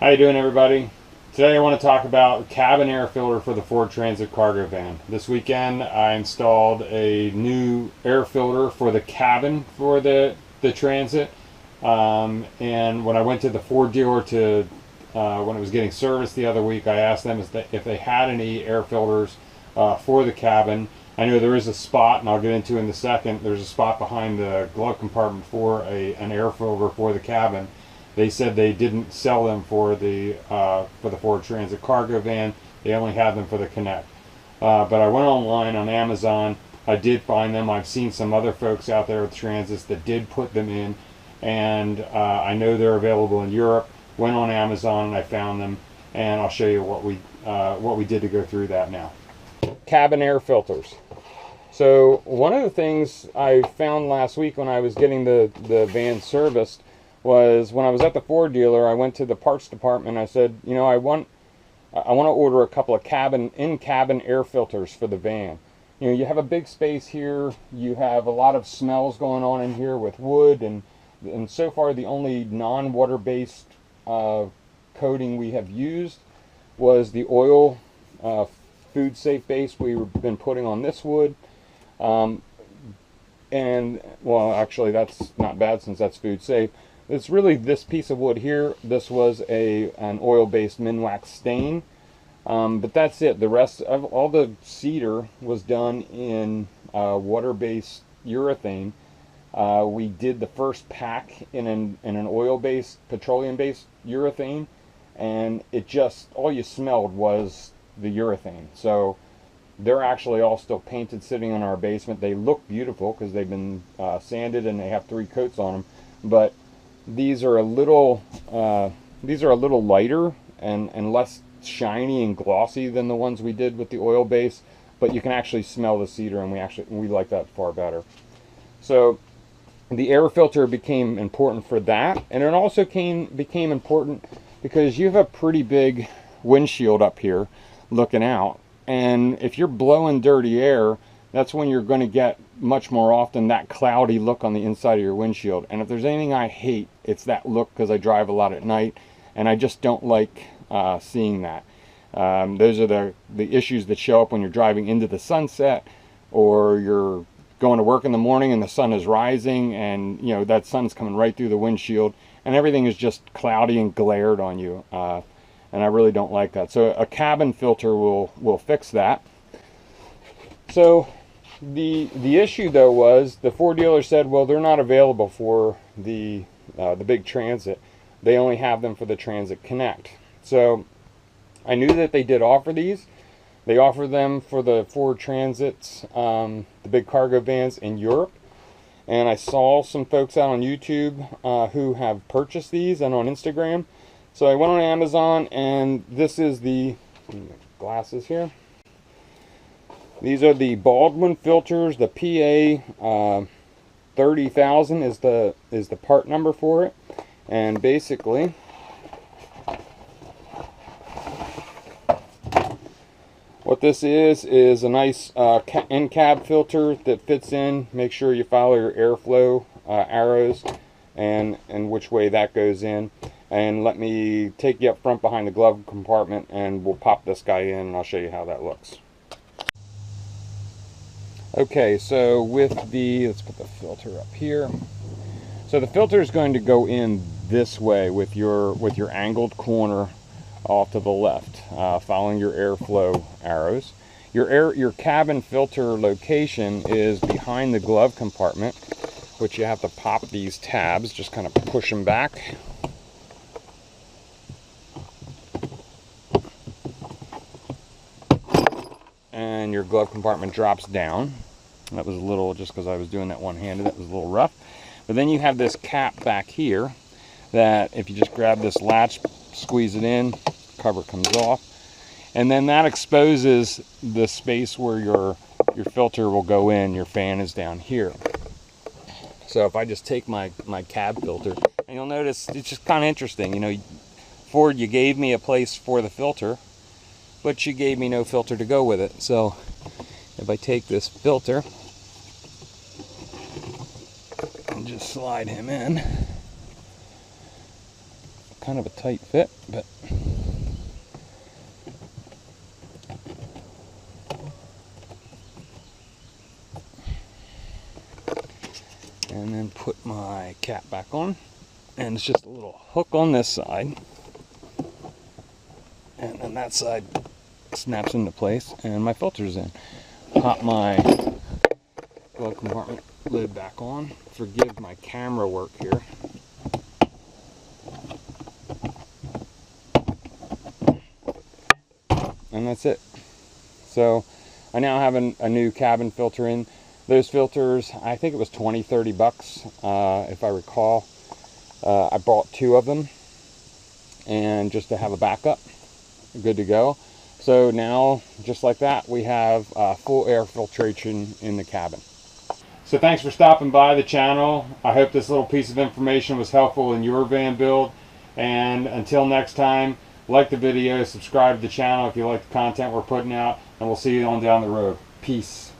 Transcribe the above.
How you doing, everybody? Today I want to talk about cabin air filter for the Ford Transit cargo van. This weekend I installed a new air filter for the cabin for the Transit. And when I went to the Ford dealer when it was getting serviced the other week, I asked them if they had any air filters for the cabin. I know there is a spot, and I'll get into in a second, there's a spot behind the glove compartment for an air filter for the cabin. They said they didn't sell them for the Ford Transit cargo van. They only had them for the Connect. But I went online on Amazon. I did find them. I've seen some other folks out there with Transits that did put them in, and I know they're available in Europe. Went on Amazon and I found them, and I'll show you what we did to go through that now. Cabin air filters. So one of the things I found last week when I was getting the van serviced was when I was at the Ford dealer, I went to the parts department. I said, you know, I want to order a couple of in-cabin air filters for the van. You know, you have a big space here. You have a lot of smells going on in here with wood, and so far the only non-water-based coating we have used was the oil food safe base we've been putting on this wood. And well, actually that's not bad since that's food safe. It's really this piece of wood here. This was an oil-based Minwax stain, but that's it. The rest of all the cedar was done in water-based urethane. We did the first pack in an oil-based, petroleum-based urethane, and it just, all you smelled was the urethane. So they're actually all still painted, sitting in our basement. They look beautiful because they've been sanded and they have 3 coats on them, but these are a little lighter and less shiny and glossy than the ones we did with the oil base, but you can actually smell the cedar, and we like that far better. So the air filter became important for that, and it also became important because you have a pretty big windshield up here looking out, and if you're blowing dirty air, that's when you're going to get much more often that cloudy look on the inside of your windshield. And if there's anything I hate, it's that look, because I drive a lot at night and I just don't like seeing that. Those are the issues that show up when you're driving into the sunset, or you're going to work in the morning and the sun is rising, and you know that sun's coming right through the windshield and everything is just cloudy and glared on you. And I really don't like that. So a cabin filter will fix that. So the issue though was the Ford dealer said, well, they're not available for the big Transit. They only have them for the Transit Connect. So I knew that they did offer these. They offer them for the Ford Transits, the big cargo vans in Europe. And I saw some folks out on YouTube who have purchased these, and on Instagram. So I went on Amazon, and this is the glasses here. These are the Baldwin filters. The PA 30,000 is the part number for it, and basically what this is a nice in-cab filter that fits in. Make sure you follow your airflow arrows and which way that goes in. And let me take you up front behind the glove compartment, and we'll pop this guy in and I'll show you how that looks. Okay, so with let's put the filter up here. So the filter is going to go in this way with your angled corner off to the left, following your airflow arrows. Your cabin filter location is behind the glove compartment, which you have to pop these tabs, just kind of push them back. And your glove compartment drops down. That was a little, just because I was doing that one-handed, that was a little rough. But then you have this cap back here that if you just grab this latch, squeeze it in, cover comes off, and then that exposes the space where your filter will go in. Your fan is down here. So if I just take my cab filter, and you'll notice it's just kind of interesting. You know, Ford, you gave me a place for the filter, but you gave me no filter to go with it. So if I take this filter and just slide him in, kind of a tight fit, but and then put my cap back on, and it's just a little hook on this side, and then that side snaps into place, and my filter's in. Pop my glove compartment lid back on. Forgive my camera work here. And that's it. So I now have a new cabin filter in. Those filters, I think it was 20-30 bucks, if I recall. I bought 2 of them, and just to have a backup, good to go. So now, just like that, we have full air filtration in the cabin. So thanks for stopping by the channel. I hope this little piece of information was helpful in your van build. And until next time, like the video, subscribe to the channel if you like the content we're putting out, and we'll see you on down the road. Peace.